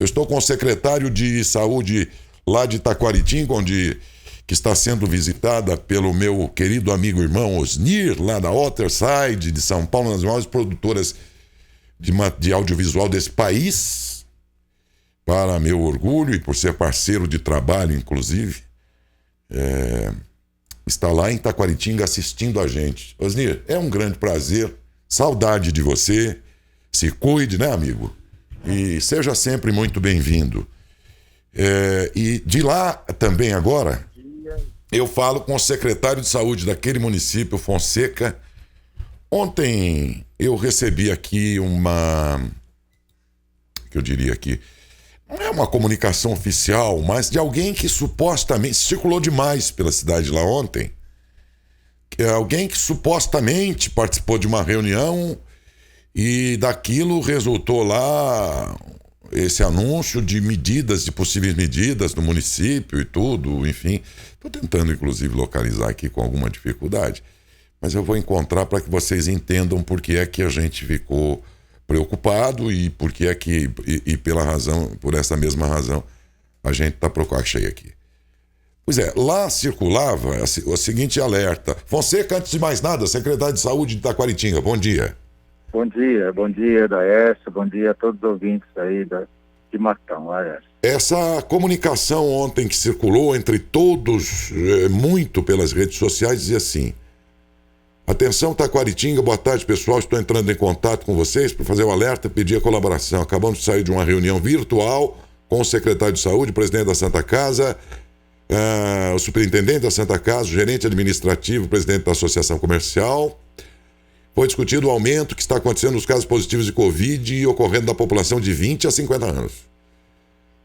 Eu estou com o secretário de Saúde lá de Taquaritinga, que está sendo visitada pelo meu querido amigo irmão Osnir, lá da Waterside, de São Paulo, uma das maiores produtoras de audiovisual desse país, para meu orgulho e por ser parceiro de trabalho, inclusive, está lá em Taquaritinga assistindo a gente. Osnir, é um grande prazer, saudade de você, se cuide, né, amigo? E seja sempre muito bem-vindo. E de lá também agora, eu falo com o secretário de saúde daquele município, Fonseca. Ontem eu recebi aqui que eu diria aqui, não é uma comunicação oficial, mas de alguém que supostamente circulou demais pela cidade lá ontem. Alguém que supostamente participou de uma reunião e daquilo resultou lá esse anúncio de medidas, de possíveis medidas no município e tudo, enfim. Estou tentando, inclusive, localizar aqui com alguma dificuldade, mas eu vou encontrar para que vocês entendam por que é que a gente ficou preocupado e por que é que, por essa mesma razão, a gente está procurando. Achei aqui. Pois é, lá circulava o seguinte alerta. Fonseca, antes de mais nada, secretário de Saúde de Taquaritinga, bom dia. Bom dia, Daércio, bom dia a todos os ouvintes aí de Matão, Daércio. Essa comunicação ontem que circulou entre todos, muito pelas redes sociais, dizia assim: atenção Taquaritinga, boa tarde pessoal, estou entrando em contato com vocês para fazer o alerta e pedir a colaboração. Acabamos de sair de uma reunião virtual com o secretário de Saúde, o presidente da Santa Casa, o superintendente da Santa Casa, o gerente administrativo, o presidente da Associação Comercial. Foi discutido o aumento que está acontecendo nos casos positivos de Covid e ocorrendo da população de 20 a 50 anos.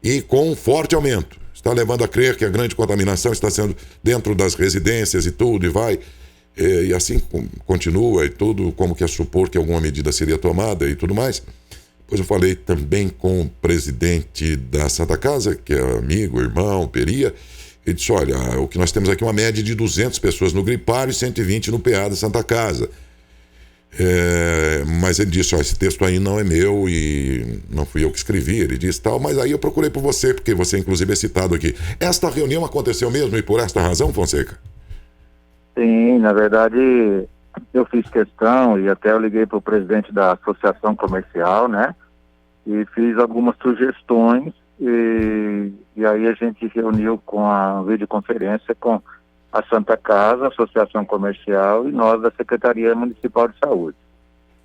E com um forte aumento. Está levando a crer que a grande contaminação está sendo dentro das residências e tudo, e vai. E assim continua e tudo, como que é supor que alguma medida seria tomada e tudo mais. Depois eu falei também com o presidente da Santa Casa, que é amigo, irmão, Peria. Ele disse, olha, o que nós temos aqui é uma média de 200 pessoas no gripário e 120 no PA da Santa Casa. Mas ele disse, esse texto aí não é meu e não fui eu que escrevi, ele disse tal, mas aí eu procurei por você, porque você inclusive é citado aqui. Esta reunião aconteceu mesmo e por esta razão, Fonseca? Sim, na verdade eu fiz questão e até eu liguei para o presidente da Associação Comercial, né, e fiz algumas sugestões e aí a gente reuniu com a videoconferência com a Santa Casa, a Associação Comercial e nós da Secretaria Municipal de Saúde.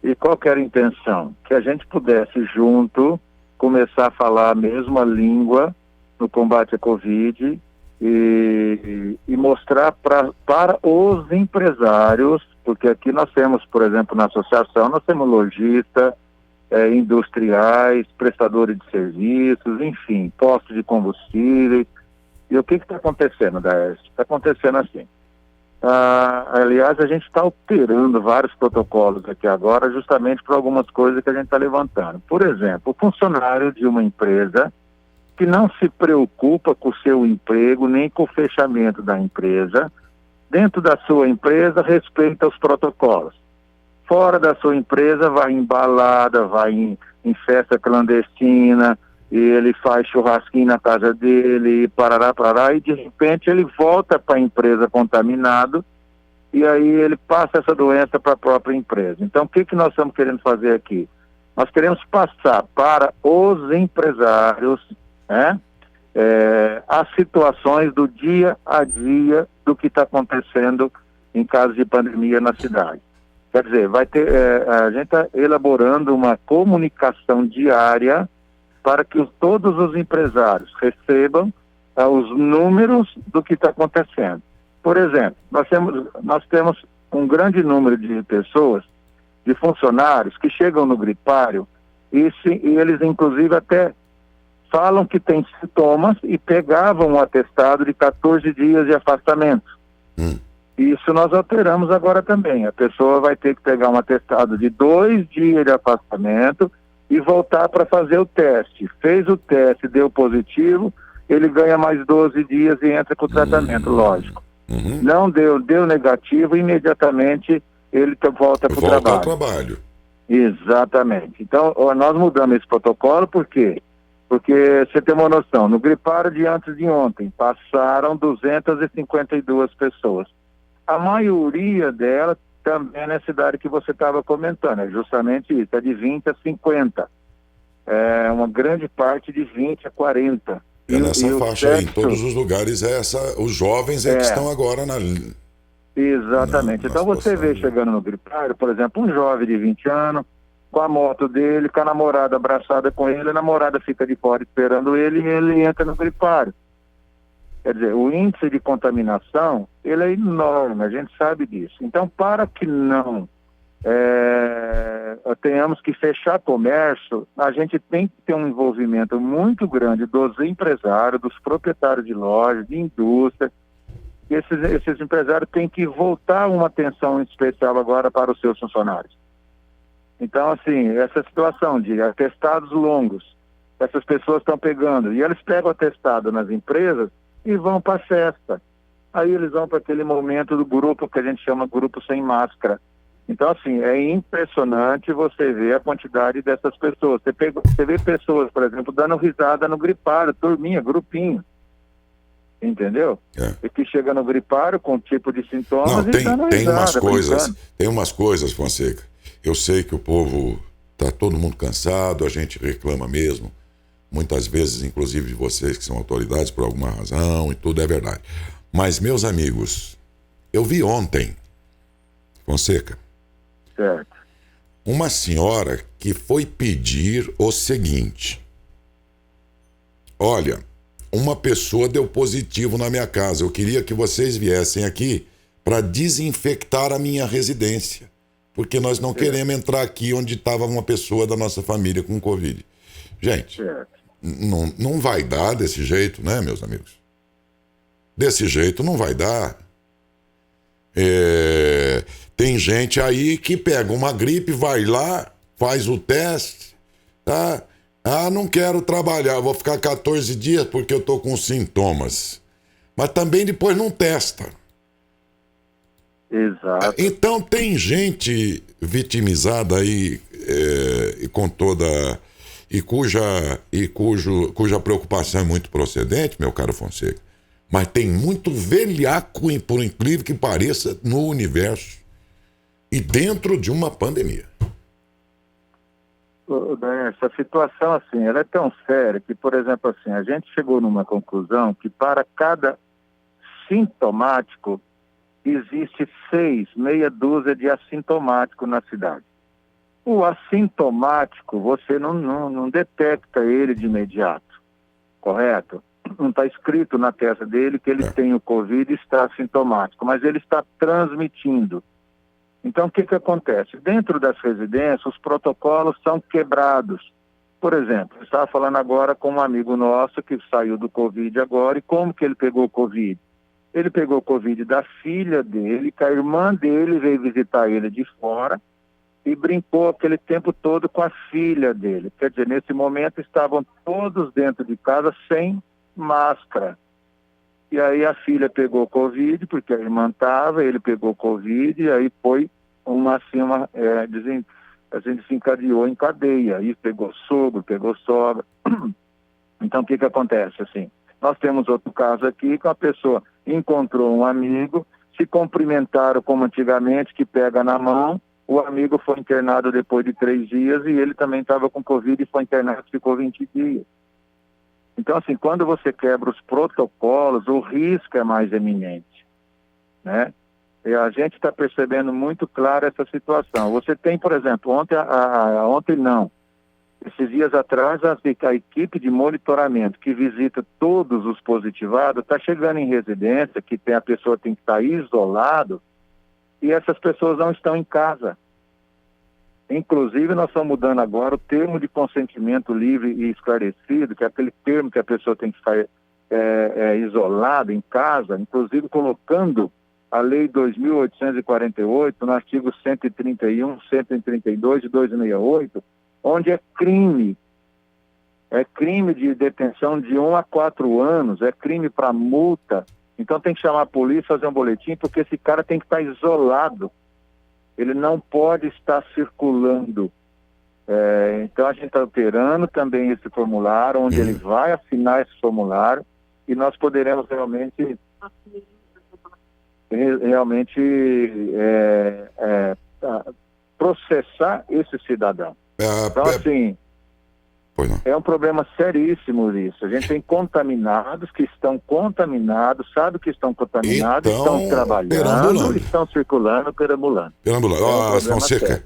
E qual que era a intenção? Que a gente pudesse junto começar a falar a mesma língua no combate à Covid e mostrar para os empresários, porque aqui nós temos, por exemplo, na associação, nós temos lojistas, industriais, prestadores de serviços, enfim, postos de combustíveis. E o que está acontecendo, Daércio? Está acontecendo assim. Aliás, a gente está alterando vários protocolos aqui agora, justamente por algumas coisas que a gente está levantando. Por exemplo, o funcionário de uma empresa que não se preocupa com o seu emprego, nem com o fechamento da empresa, dentro da sua empresa, respeita os protocolos. Fora da sua empresa, vai em balada, vai em festa clandestina, e ele faz churrasquinho na casa dele, parará, e de repente ele volta para a empresa contaminado, e aí ele passa essa doença para a própria empresa. Então, o que nós estamos querendo fazer aqui? Nós queremos passar para os empresários, né, as situações do dia a dia do que está acontecendo em casos de pandemia na cidade. Quer dizer, a gente está elaborando uma comunicação diária para que todos os empresários recebam os números do que está acontecendo. Por exemplo, nós temos um grande número de pessoas, de funcionários, que chegam no gripário e eles, inclusive, até falam que têm sintomas e pegavam um atestado de 14 dias de afastamento. Isso nós alteramos agora também. A pessoa vai ter que pegar um atestado de 2 dias de afastamento e voltar para fazer o teste. Fez o teste, deu positivo, ele ganha mais 12 dias e entra com o tratamento, lógico. Não deu negativo, imediatamente ele volta para o trabalho. Volta ao trabalho. Exatamente. Então, nós mudamos esse protocolo porque Porque, você tem uma noção, no gripário de antes de ontem, passaram 252 pessoas. A maioria delas também é na cidade que você estava comentando, é justamente isso, é de 20 a 50. É uma grande parte de 20 a 40. É nessa e o faixa aí, em sexo, todos os lugares, os jovens que estão agora na... Exatamente. Na Então você vê situação, chegando no gripário, por exemplo, um jovem de 20 anos, com a moto dele, com a namorada abraçada com ele, a namorada fica de fora esperando ele e ele entra no gripário. Quer dizer, o índice de contaminação, ele é enorme, a gente sabe disso. Então, para que não tenhamos que fechar comércio, a gente tem que ter um envolvimento muito grande dos empresários, dos proprietários de lojas, de indústria. Esses empresários têm que voltar uma atenção especial agora para os seus funcionários. Então, assim, essa situação de atestados longos, essas pessoas estão pegando, e eles pegam atestado nas empresas e vão para a festa. Aí eles vão para aquele momento do grupo que a gente chama grupo sem máscara. Então, assim, é impressionante você ver a quantidade dessas pessoas. Você vê pessoas, por exemplo, dando risada no gripário, turminha, grupinho. Entendeu? E que chega no gripário com tipo de sintomas e dando risada, tem umas coisas, brincando. tem umas coisas, Fonseca. Eu sei que o povo tá todo mundo cansado, a gente reclama mesmo. Muitas vezes, inclusive de vocês que são autoridades por alguma razão e tudo é verdade. Mas, meus amigos, eu vi ontem, Fonseca, Certo. uma senhora que foi pedir o seguinte: olha, uma pessoa deu positivo na minha casa, eu queria que vocês viessem aqui para desinfectar a minha residência, porque nós não queremos entrar aqui onde estava uma pessoa da nossa família com Covid. Gente, não vai dar desse jeito, né, meus amigos? Desse jeito não vai dar. Tem gente aí que pega uma gripe, vai lá, faz o teste, tá? Ah, não quero trabalhar, vou ficar 14 dias porque eu tô com sintomas. Mas também depois não testa. Exato. Então tem gente vitimizada aí com toda... cuja preocupação é muito procedente, meu caro Fonseca. Mas tem muito velhaco, por incrível que pareça, no universo. E dentro de uma pandemia. Essa situação, assim, ela é tão séria que, por exemplo, assim, a gente chegou numa conclusão que para cada sintomático existe meia dúzia de assintomático na cidade. O assintomático, você não detecta ele de imediato, correto? Não está escrito na testa dele que ele tem o Covid e está assintomático, mas ele está transmitindo. Então, o que acontece? Dentro das residências, os protocolos são quebrados. Por exemplo, eu estava falando agora com um amigo nosso que saiu do Covid agora, e como que ele pegou o Covid? Ele pegou o Covid da filha dele, que a irmã dele veio visitar ele de fora e brincou aquele tempo todo com a filha dele. Quer dizer, nesse momento estavam todos dentro de casa sem máscara. E aí a filha pegou Covid, porque a irmã estava, ele pegou Covid, e aí foi desencadeou em cadeia. Aí pegou sogro, pegou sogra. Então o que acontece? Assim, nós temos outro caso aqui, que uma pessoa encontrou um amigo, se cumprimentaram como antigamente, que pega na mão, o amigo foi internado depois de 3 dias e ele também estava com Covid e foi internado, ficou 20 dias. Então, assim, quando você quebra os protocolos, o risco é mais eminente, né? E a gente está percebendo muito claro essa situação. Você tem, por exemplo, esses dias atrás, a equipe de monitoramento que visita todos os positivados está chegando em residência, que a pessoa tem que estar isolado, e essas pessoas não estão em casa. Inclusive, nós estamos mudando agora o termo de consentimento livre e esclarecido, que é aquele termo que a pessoa tem que estar isolada em casa, inclusive colocando a Lei 2.848, no artigo 131, 132 e 268, onde é crime de detenção de 1 a 4 anos, é crime para multa. Então tem que chamar a polícia, fazer um boletim, porque esse cara tem que estar isolado. Ele não pode estar circulando. Então a gente está alterando também esse formulário, onde ele vai assinar esse formulário, e nós poderemos realmente processar esse cidadão. Então, assim, é um problema seríssimo isso. A gente tem contaminados que estão contaminados, sabe que estão contaminados, estão trabalhando, estão circulando, perambulando. Fonseca,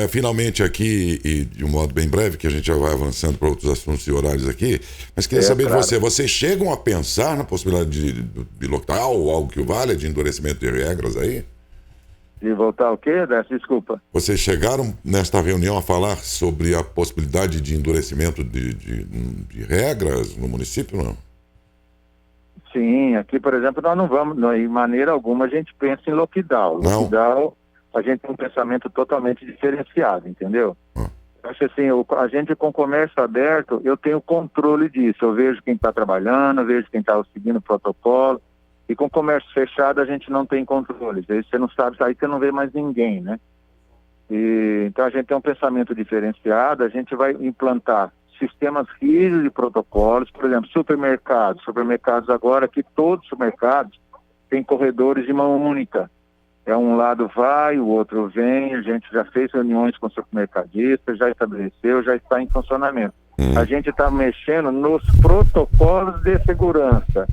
finalmente aqui, e de um modo bem breve, que a gente já vai avançando para outros assuntos e horários aqui, mas queria saber de você, vocês chegam a pensar na possibilidade de lockdown ou algo que o valha, de endurecimento de regras aí? De voltar o quê, Décio? Desculpa. Vocês chegaram nesta reunião a falar sobre a possibilidade de endurecimento de regras no município, não? Sim, aqui, por exemplo, nós não vamos, em maneira alguma, a gente pensa em lockdown. Não. Lockdown, a gente tem um pensamento totalmente diferenciado, entendeu? Acho assim, a gente com comércio aberto, eu tenho controle disso. Eu vejo quem está trabalhando, eu vejo quem está seguindo o protocolo. E com comércio fechado a gente não tem controle. Aí você não sabe, aí você não vê mais ninguém, né? Então a gente tem um pensamento diferenciado, a gente vai implantar sistemas rígidos de protocolos, por exemplo, supermercados. Supermercados agora, aqui todos os supermercados têm corredores de mão única. Um lado vai, o outro vem, a gente já fez reuniões com supermercadistas, já estabeleceu, já está em funcionamento. A gente está mexendo nos protocolos de segurança,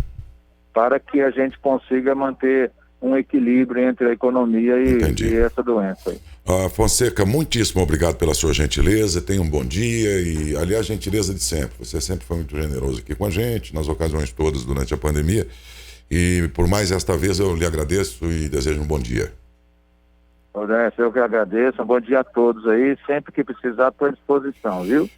para que a gente consiga manter um equilíbrio entre a economia e essa doença. Fonseca, muitíssimo obrigado pela sua gentileza, tenha um bom dia e, aliás, gentileza de sempre. Você sempre foi muito generoso aqui com a gente, nas ocasiões todas durante a pandemia. E por mais esta vez eu lhe agradeço e desejo um bom dia. Eu que agradeço, um bom dia a todos aí, sempre que precisar estou à disposição, viu?